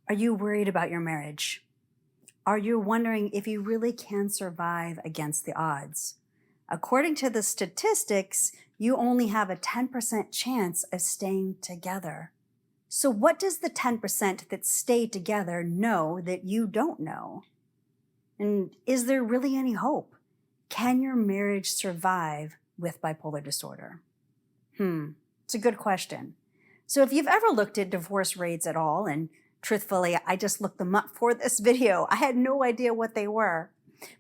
Are you worried about your marriage? Are you wondering if you really can survive against the odds? According to the statistics, you only have a 10% chance of staying together. So what does the 10% that stay together know that you don't know? And is there really any hope? Can your marriage survive with bipolar disorder? It's a good question. So if you've ever looked at divorce rates at all, and truthfully, I just looked them up for this video. I had no idea what they were.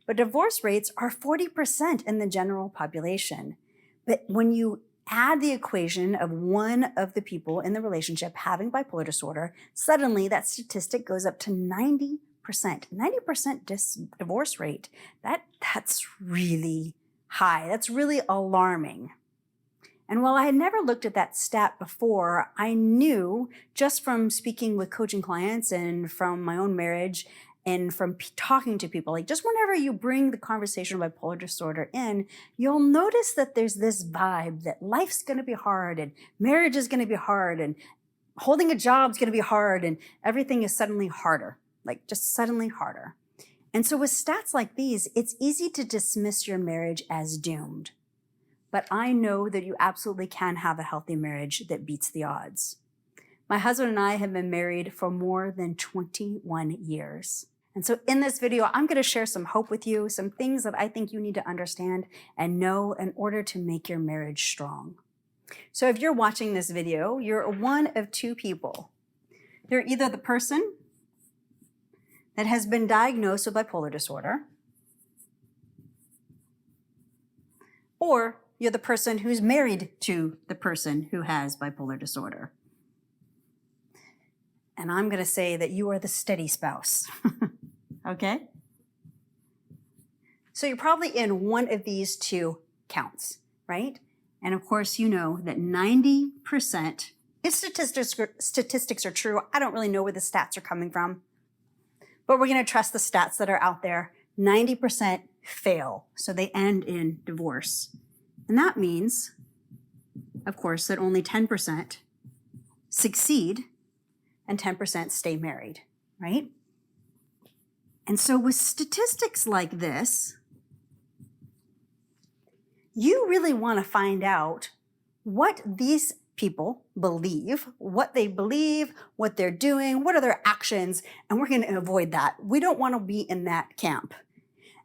But divorce rates are 40% in the general population. But when you add the equation of one of the people in the relationship having bipolar disorder, suddenly that statistic goes up to 90%. 90% divorce rate. That's really high. That's really alarming. And while I had never looked at that stat before, I knew just from speaking with coaching clients and from my own marriage and from talking to people, like just whenever you bring the conversation of bipolar disorder in, you'll notice that there's this vibe that life's going to be hard and marriage is going to be hard and holding a job is going to be hard and everything is suddenly harder, like just suddenly harder. And so with stats like these, it's easy to dismiss your marriage as doomed. But I know that you absolutely can have a healthy marriage that beats the odds. My husband and I have been married for more than 21 years. And so in this video, I'm going to share some hope with you, some things that I think you need to understand and know in order to make your marriage strong. So if you're watching this video, you're one of two people. You're either the person that has been diagnosed with bipolar disorder, or you're the person who's married to the person who has bipolar disorder. And I'm going to say that you are the steady spouse. Okay? So you're probably in one of these two counts, right? And of course, you know that 90%, if statistics are true, I don't really know where the stats are coming from, but we're going to trust the stats that are out there. 90% fail, so they end in divorce. And that means, of course, that only 10% succeed and 10% stay married, right? And so with statistics like this, you really want to find out what these people believe, what they're doing, what are their actions, and we're going to avoid that. We don't want to be in that camp.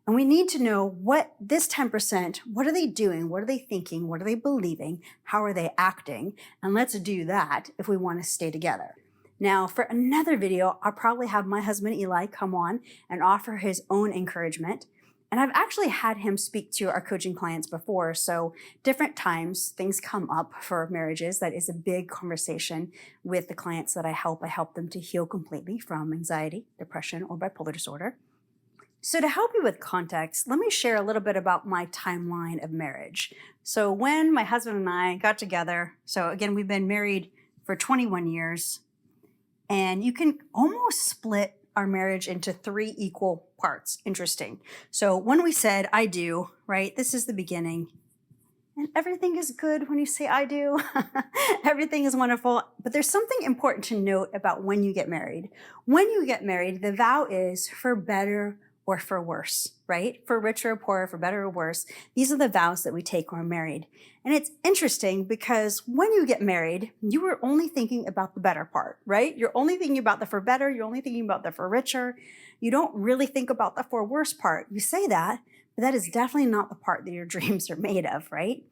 And we need to know what this 10%, what are they doing? What are they thinking? What are they believing? How are they acting? And let's do that if we want to stay together. Now, for another video, I'll probably have my husband Eli come on and offer his own encouragement. And I've actually had him speak to our coaching clients before. So different times things come up for marriages. That is a big conversation with the clients that I help. I help them to heal completely from anxiety, depression, or bipolar disorder. So to help you with context, let me share a little bit about my timeline of marriage. So when my husband and I got together, so again, we've been married for 21 years, and you can almost split our marriage into 3 equal parts. Interesting. So when we said, I do, right, this is the beginning. And everything is good when you say I do. Everything is wonderful. But there's something important to note about when you get married. When you get married, the vow is for better or for worse, right? For richer or poorer, for better or worse. These are the vows that we take when we're married. And it's interesting because when you get married, you are only thinking about the better part, right? You're only thinking about the for better. You're only thinking about the for richer. You don't really think about the for worse part. You say that, but that is definitely not the part that your dreams are made of, right?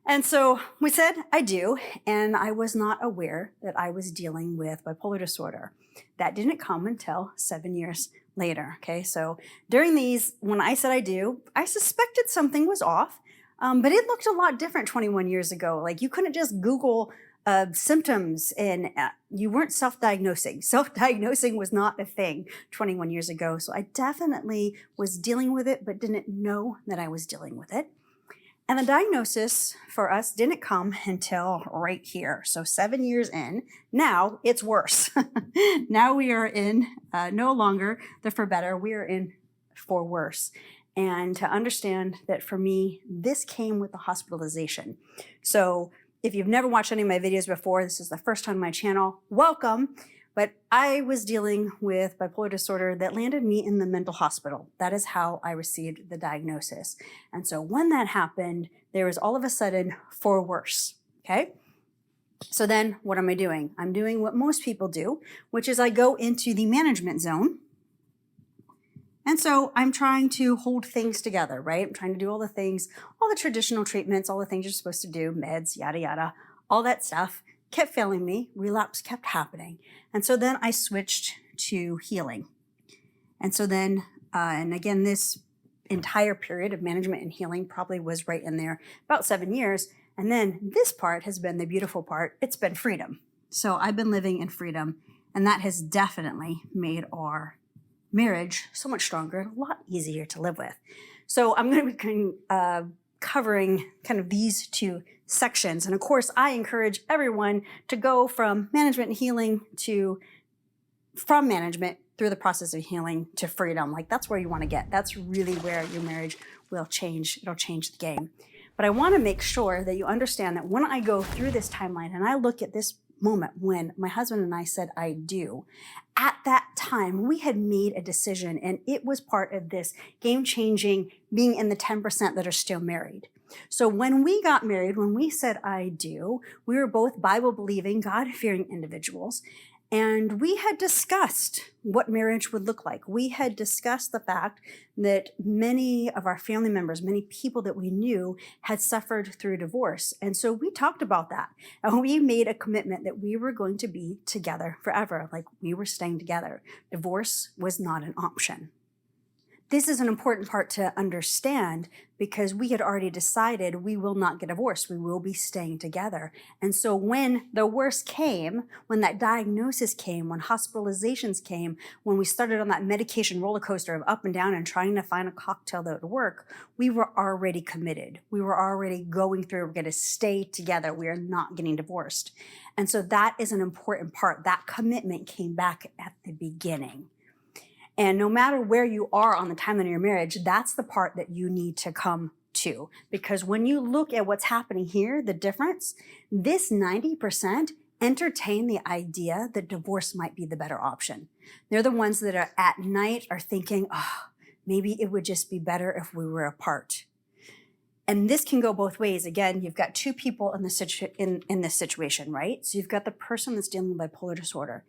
And so we said, I do, and I was not aware that I was dealing with bipolar disorder. That didn't come until 7 years later, okay? So during these, when I said I do, I suspected something was off, but it looked a lot different 21 years ago. Like you couldn't just Google symptoms and you weren't self-diagnosing. Self-diagnosing was not a thing 21 years ago. So I definitely was dealing with it, but didn't know that I was dealing with it. And the diagnosis for us didn't come until right here. So 7 years in, now it's worse. Now we are in no longer the for better, we are in for worse. And to understand that for me, this came with the hospitalization. So if you've never watched any of my videos before, this is the first time on my channel, welcome. But I was dealing with bipolar disorder that landed me in the mental hospital. That is how I received the diagnosis. And so when that happened, there was all of a sudden for worse, okay? So then what am I doing? I'm doing what most people do, which is I go into the management zone. And so I'm trying to hold things together, right? I'm trying to do all the things, all the traditional treatments, all the things you're supposed to do, meds, yada, yada, all that stuff kept failing me. Relapse kept happening. And so then I switched to healing. And so then, and again, this entire period of management and healing probably was right in there, about 7 years. And then this part has been the beautiful part. It's been freedom. So I've been living in freedom, and that has definitely made our marriage so much stronger and a lot easier to live with. So I'm going to be covering kind of these two sections. And of course, I encourage everyone to go from management and healing from management through the process of healing to freedom. Like that's where you want to get. That's really where your marriage will change. It'll change the game. But I want to make sure that you understand that when I go through this timeline and I look at this moment when my husband and I said, I do, at that time, we had made a decision, and it was part of this game-changing being in the 10% that are still married. So when we got married, when we said, I do, we were both Bible-believing, God-fearing individuals. And we had discussed what marriage would look like. We had discussed the fact that many of our family members, many people that we knew had suffered through divorce. And so we talked about that. And we made a commitment that we were going to be together forever, like we were staying together. Divorce was not an option. This is an important part to understand because we had already decided we will not get divorced. We will be staying together. And so when the worst came, when that diagnosis came, when hospitalizations came, when we started on that medication roller coaster of up and down and trying to find a cocktail that would work, we were already committed. We were already going through, we're going to stay together. We are not getting divorced. And so that is an important part. That commitment came back at the beginning. And no matter where you are on the timeline of your marriage, that's the part that you need to come to. Because when you look at what's happening here, the difference, this 90% entertain the idea that divorce might be the better option. They're the ones that are at night are thinking, oh, maybe it would just be better if we were apart. And this can go both ways. Again, you've got two people in this situation, right? So you've got the person that's dealing with bipolar disorder.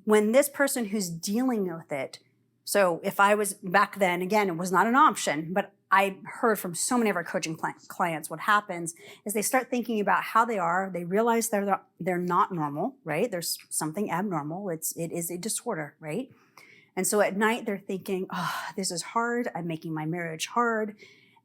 When this person who's dealing with it, so if I was back then, again, it was not an option, but I heard from so many of our coaching clients, what happens is they start thinking about how they are. They realize they're not normal, right? There's something abnormal. It is a disorder, right? And so at night they're thinking, oh, this is hard. I'm making my marriage hard.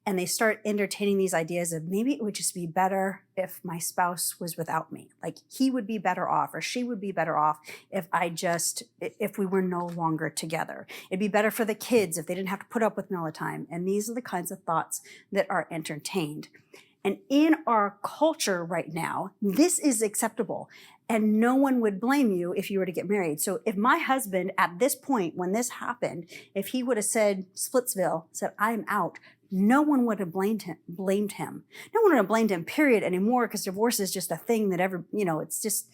And they start entertaining these ideas of maybe it would just be better if my spouse was without me. Like he would be better off or she would be better off if we were no longer together. It'd be better for the kids if they didn't have to put up with me all the time. And these are the kinds of thoughts that are entertained. And in our culture right now, this is acceptable. And no one would blame you if you were to get married. So if my husband at this point, when this happened, if he would have said, Splitsville, said, I'm out, no one would have blamed him. No one would have blamed him, period, anymore, because divorce is just a thing that it's just,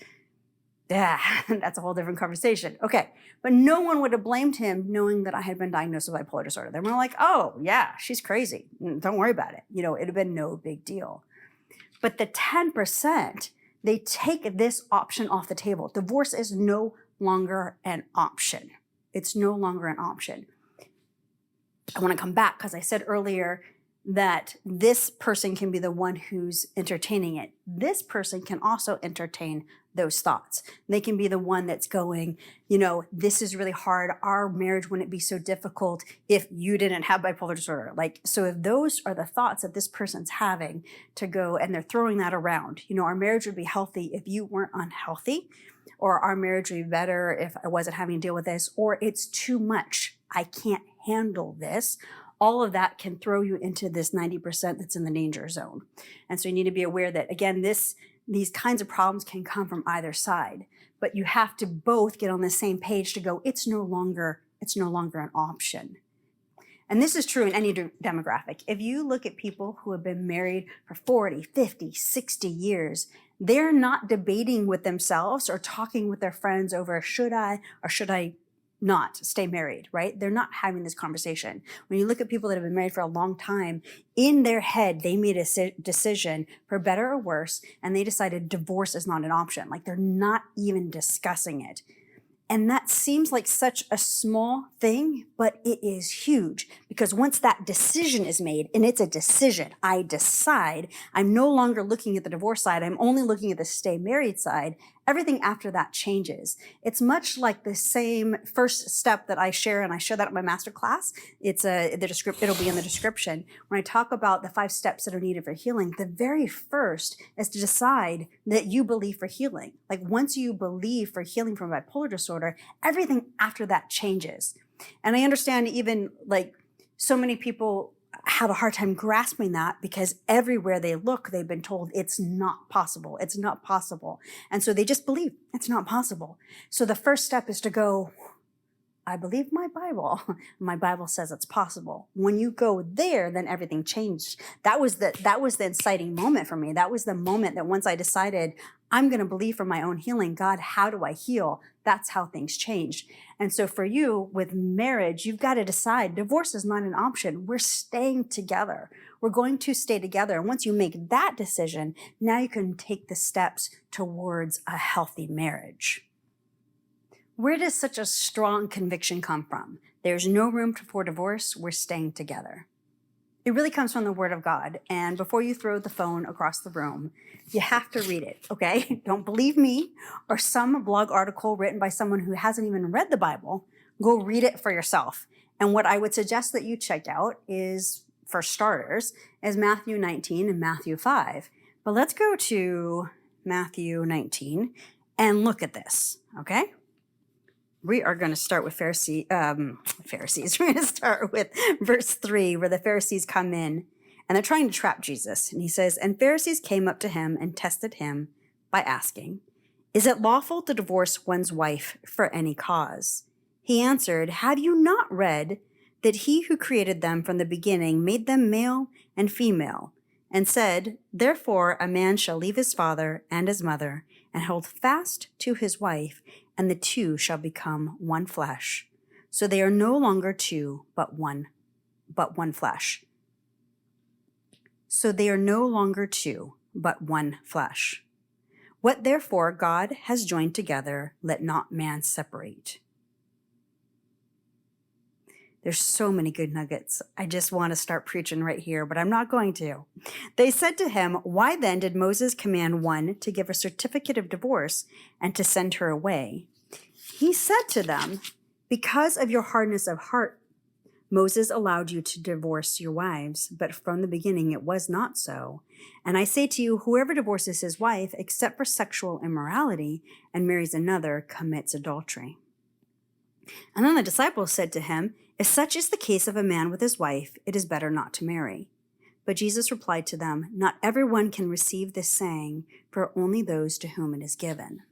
that's a whole different conversation. Okay, but no one would have blamed him knowing that I had been diagnosed with bipolar disorder. They were like, oh, yeah, she's crazy. Don't worry about it. It'd have been no big deal. But the 10%, they take this option off the table. Divorce is no longer an option. It's no longer an option. I want to come back because I said earlier that this person can be the one who's entertaining it. This person can also entertain those thoughts. They can be the one that's going, this is really hard. Our marriage wouldn't be so difficult if you didn't have bipolar disorder. So if those are the thoughts that this person's having to go and they're throwing that around, our marriage would be healthy if you weren't unhealthy, or our marriage would be better if I wasn't having to deal with this, or it's too much. I can't handle this. All of that can throw you into this 90% that's in the danger zone. And so you need to be aware that, again, these kinds of problems can come from either side, but you have to both get on the same page to go, it's no longer an option. And this is true in any demographic. If you look at people who have been married for 40, 50, 60 years, They're not debating with themselves or talking with their friends over should I or should I not stay married, right? They're not having this conversation. When you look at people that have been married for a long time, in their head, they made a decision for better or worse, and they decided divorce is not an option. Like they're not even discussing it. And that seems like such a small thing, but it is huge because once that decision is made, and it's a decision, I decide, I'm no longer looking at the divorce side, I'm only looking at the stay married side, everything after that changes. It's much like the same first step that I share, and I share that in my masterclass. It'll be in the description. When I talk about the 5 steps that are needed for healing, the very first is to decide that you believe for healing. Like once you believe for healing from bipolar disorder, everything after that changes. And I understand even like so many people have a hard time grasping that because everywhere they look, they've been told it's not possible. It's not possible. And so they just believe it's not possible. So the first step is to go, I believe my Bible. My Bible says it's possible. When you go there, then everything changed. That was the inciting moment for me. That was the moment that once I decided I'm going to believe for my own healing, God, how do I heal? That's how things changed. And so for you with marriage, you've got to decide divorce is not an option. We're staying together. We're going to stay together. And once you make that decision, now you can take the steps towards a healthy marriage. Where does such a strong conviction come from? There's no room for divorce. We're staying together. It really comes from the Word of God. And before you throw the phone across the room, you have to read it, okay? Don't believe me or some blog article written by someone who hasn't even read the Bible. Go read it for yourself. And what I would suggest that you check out is, for starters, is Matthew 19 and Matthew 5. But let's go to Matthew 19 and look at this, okay? We are going to start with Pharisees. We're going to start with verse 3, where the Pharisees come in and they're trying to trap Jesus. And he says, and Pharisees came up to him and tested him by asking, is it lawful to divorce one's wife for any cause? He answered, have you not read that he who created them from the beginning made them male and female, and said, therefore a man shall leave his father and his mother and hold fast to his wife, and the two shall become one flesh. So they are no longer two, but one flesh. So they are no longer two, but one flesh. What therefore God has joined together, let not man separate. There's so many good nuggets. I just want to start preaching right here, but I'm not going to. They said to him, why then did Moses command one to give a certificate of divorce and to send her away? He said to them, because of your hardness of heart, Moses allowed you to divorce your wives, but from the beginning it was not so. And I say to you, whoever divorces his wife, except for sexual immorality, and marries another, commits adultery. And then the disciples said to him, if such is the case of a man with his wife, it is better not to marry. But Jesus replied to them, not everyone can receive this saying, for only those to whom it is given.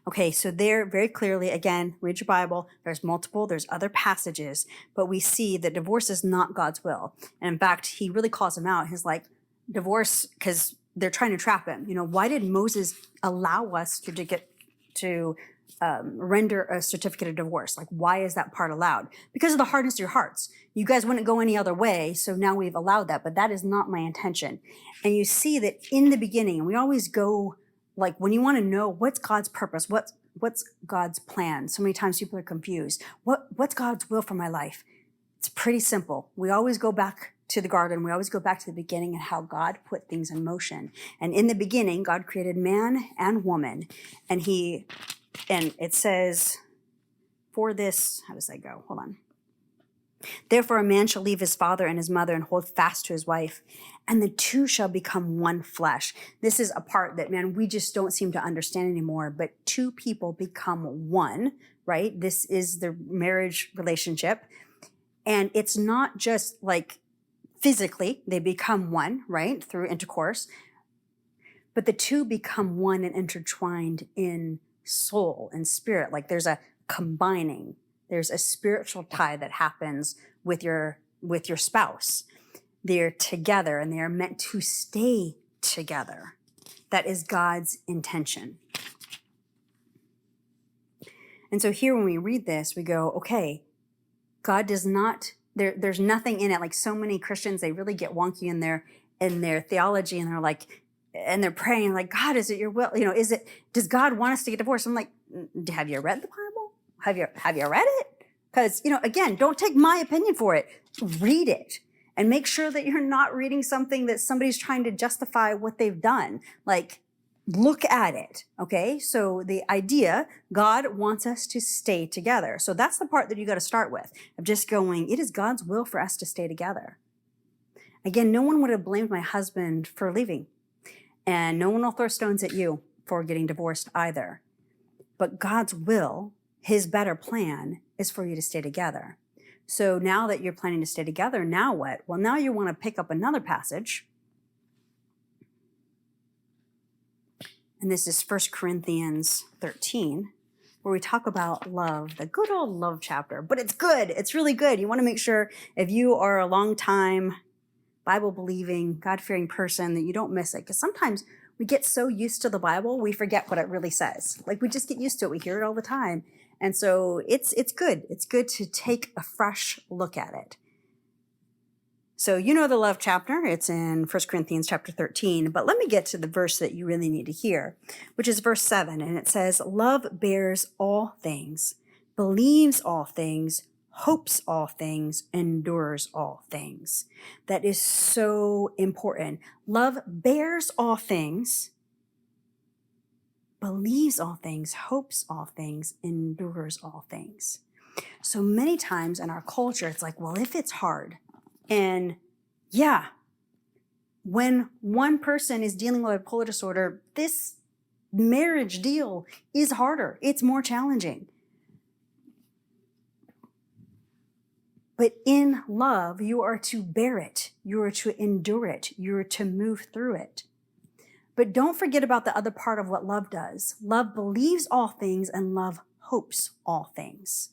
Okay, so there very clearly, again, read your Bible, there's other passages, but we see that divorce is not God's will. And in fact, he really calls him out. He's like, divorce, because they're trying to trap him. You know, why did Moses allow us to render a certificate of divorce? Like, why is that part allowed? Because of the hardness of your hearts. You guys wouldn't go any other way, so now we've allowed that, but that is not my intention. And you see that in the beginning, and we always go, like, when you want to know what's God's purpose, what's God's plan, so many times people are confused. What's God's will for my life? It's pretty simple. We always go back to the garden. We always go back to the beginning and how God put things in motion. And in the beginning, God created man and woman, and it says, for this, how does that go? Hold on. Therefore, a man shall leave his father and his mother and hold fast to his wife, and the two shall become one flesh. This is a part that, man, we just don't seem to understand anymore, but two people become one, right? This is the marriage relationship. And it's not just like physically, they become one, right? Through intercourse, but the two become one and intertwined in soul and spirit. Like there's a combining. There's a spiritual tie that happens with your spouse. They're together and they are meant to stay together. that is God's intention. And so here when we read this, we go, okay, God does not, there's nothing in it. Like so many Christians, they really get wonky in their theology, and they're like, and they're praying like, God, is it your will? You know, does God want us to get divorced? I'm like, have you read the Bible? Have you read it? Because, you know, again, don't take my opinion for it. Read it and make sure that you're not reading something that somebody's trying to justify what they've done. Like, look at it, okay? So the idea, God wants us to stay together. So that's the part that you got to start with, of just going, it is God's will for us to stay together. Again, no one would have blamed my husband for leaving, and no one will throw stones at you for getting divorced either. But God's will, his better plan, is for you to stay together. So now that you're planning to stay together, now what? Well, now you want to pick up another passage. And this is 1 Corinthians 13, where we talk about love, the good old love chapter. But it's good. It's really good. You want to make sure if you are a long-time Bible-believing, God-fearing person that you don't miss it. Because sometimes we get so used to the Bible, we forget what it really says. Like we just get used to it. We hear it all the time. And so it's good. It's good to take a fresh look at it. So you know the love chapter. It's in 1 Corinthians chapter 13. But let me get to the verse that you really need to hear, which is verse 7. And it says, love bears all things, believes all things, hopes all things, endures all things. That is so important. Love bears all things, believes all things, hopes all things, endures all things. So many times in our culture, it's like, well, if it's hard, and yeah, when one person is dealing with bipolar disorder, this marriage deal is harder. It's more challenging. But in love, you are to bear it. You are to endure it. You are to move through it. But don't forget about the other part of what love does. Love believes all things and love hopes all things.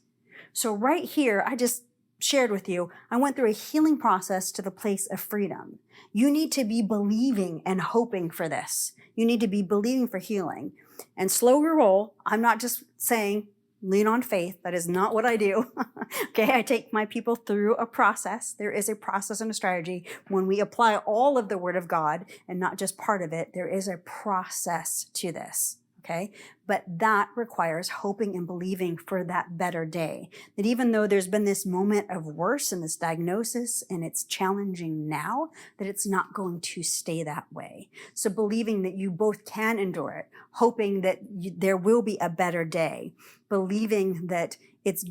So right here, I just shared with you, I went through a healing process to the place of freedom. You need to be believing and hoping for this. You need to be believing for healing. And slow your roll. I'm not just saying, lean on faith. That is not what I do. Okay, I take my people through a process. There is a process and a strategy. When we apply all of the Word of God and not just part of it, there is a process to this. Okay, but that requires hoping and believing for that better day. That even though there's been this moment of worse and this diagnosis and it's challenging now, that it's not going to stay that way. So believing that you both can endure it, hoping that there will be a better day, believing that it's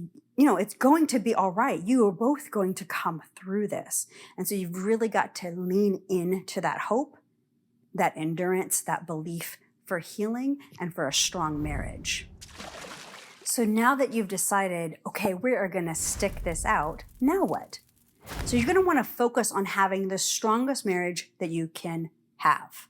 going to be all right. You are both going to come through this. And so you've really got to lean into that hope, that endurance, that belief for healing and for a strong marriage. So now that you've decided, okay, we are going to stick this out, now what? So you're going to want to focus on having the strongest marriage that you can have.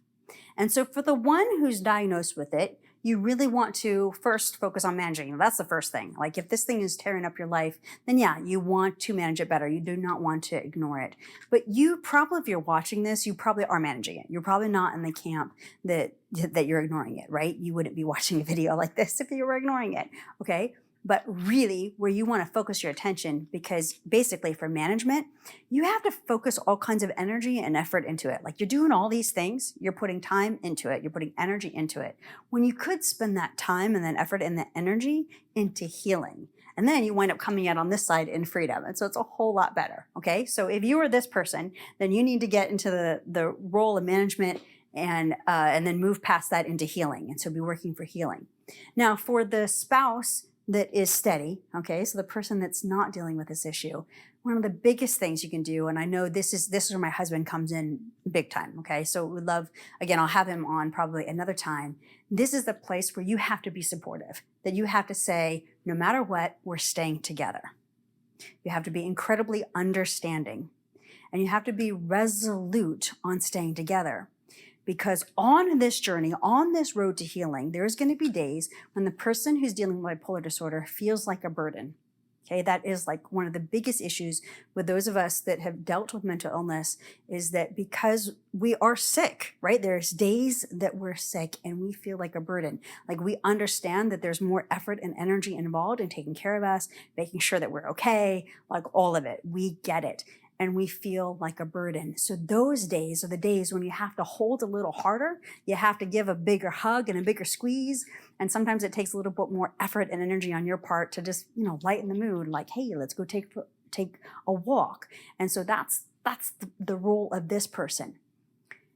And so for the one who's diagnosed with it, you really want to first focus on managing it. That's the first thing. Like if this thing is tearing up your life, then yeah, you want to manage it better. You do not want to ignore it. But you probably, if you're watching this, you probably are managing it. You're probably not in the camp that you're ignoring it, right? You wouldn't be watching a video like this if you were ignoring it, okay? But really where you want to focus your attention, because basically for management, you have to focus all kinds of energy and effort into it. Like you're doing all these things, you're putting time into it, you're putting energy into it, when you could spend that time and that effort and that energy into healing. And then you wind up coming out on this side in freedom. And so it's a whole lot better, okay? So if you are this person, then you need to get into the role of management and then move past that into healing. And so be working for healing. Now for the spouse that is steady, okay, so the person that's not dealing with this issue, one of the biggest things you can do, and I know this is where my husband comes in big time, okay, so we love, again, I'll have him on probably another time. This is the place where you have to be supportive, that you have to say, no matter what, we're staying together. You have to be incredibly understanding, and you have to be resolute on staying together. Because on this journey, on this road to healing, there's going to be days when the person who's dealing with bipolar disorder feels like a burden. Okay, that is like one of the biggest issues with those of us that have dealt with mental illness, is that because we are sick, right? There's days that we're sick and we feel like a burden. Like we understand that there's more effort and energy involved in taking care of us, making sure that we're okay, like all of it. We get it. And we feel like a burden. So those days are the days when you have to hold a little harder. You have to give a bigger hug and a bigger squeeze. And sometimes it takes a little bit more effort and energy on your part to just, lighten the mood. Like, hey, let's go take a walk. And so that's the role of this person.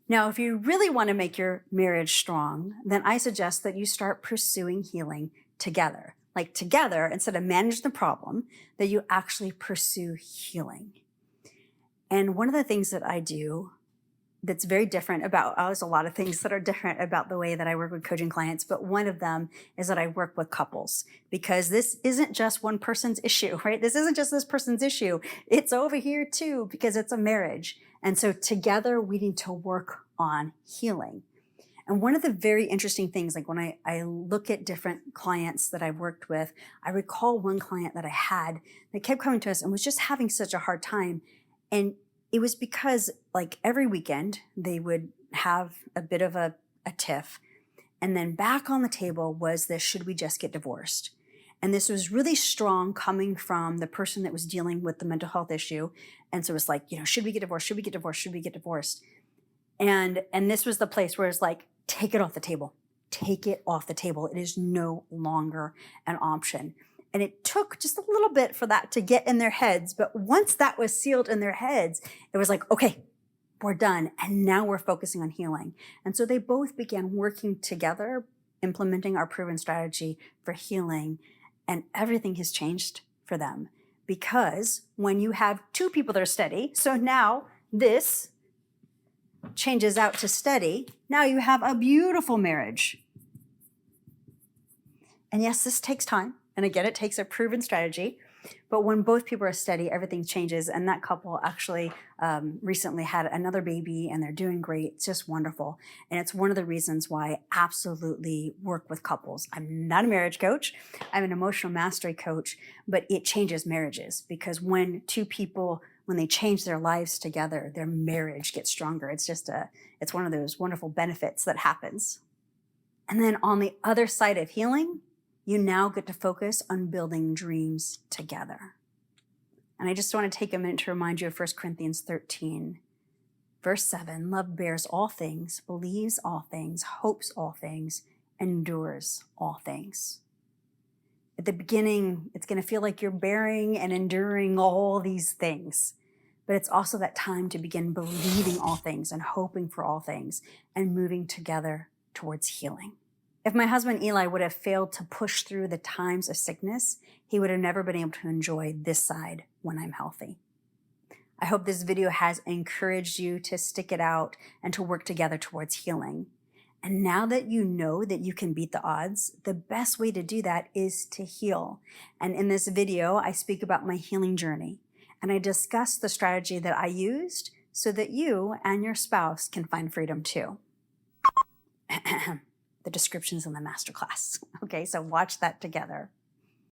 Now, if you really want to make your marriage strong, then I suggest that you start pursuing healing together. Like together, instead of manage the problem, that you actually pursue healing. And one of the things that I do that's very different about, there's a lot of things that are different about the way that I work with coaching clients, but one of them is that I work with couples, because this isn't just one person's issue, right? This isn't just this person's issue. It's over here too, because it's a marriage. And so together we need to work on healing. And one of the very interesting things, like when I look at different clients that I've worked with, I recall one client that I had that kept coming to us and was just having such a hard time. And it was because like every weekend they would have a bit of a tiff. And then back on the table was this, should we just get divorced? And this was really strong coming from the person that was dealing with the mental health issue. And so it was like, should we get divorced? Should we get divorced? Should we get divorced? And this was the place where it's like, take it off the table. Take it off the table. It is no longer an option. And it took just a little bit for that to get in their heads. But once that was sealed in their heads, it was like, okay, we're done. And now we're focusing on healing. And so they both began working together, implementing our proven strategy for healing. And everything has changed for them. Because when you have two people that are steady, so now this changes out to steady. Now you have a beautiful marriage. And yes, this takes time. And again, it takes a proven strategy. But when both people are steady, everything changes. And that couple actually recently had another baby and they're doing great. It's just wonderful. And it's one of the reasons why I absolutely work with couples. I'm not a marriage coach. I'm an emotional mastery coach, but it changes marriages, because when two people, when they change their lives together, their marriage gets stronger. It's it's one of those wonderful benefits that happens. And then on the other side of healing, you now get to focus on building dreams together. And I just want to take a minute to remind you of 1 Corinthians 13, verse 7. Love bears all things, believes all things, hopes all things, endures all things. At the beginning, it's going to feel like you're bearing and enduring all these things. But it's also that time to begin believing all things and hoping for all things and moving together towards healing. If my husband Eli would have failed to push through the times of sickness, he would have never been able to enjoy this side when I'm healthy. I hope this video has encouraged you to stick it out and to work together towards healing. And now that you know that you can beat the odds, the best way to do that is to heal. And in this video, I speak about my healing journey. And I discuss the strategy that I used so that you and your spouse can find freedom too. The description's in the masterclass. Okay, so watch that together.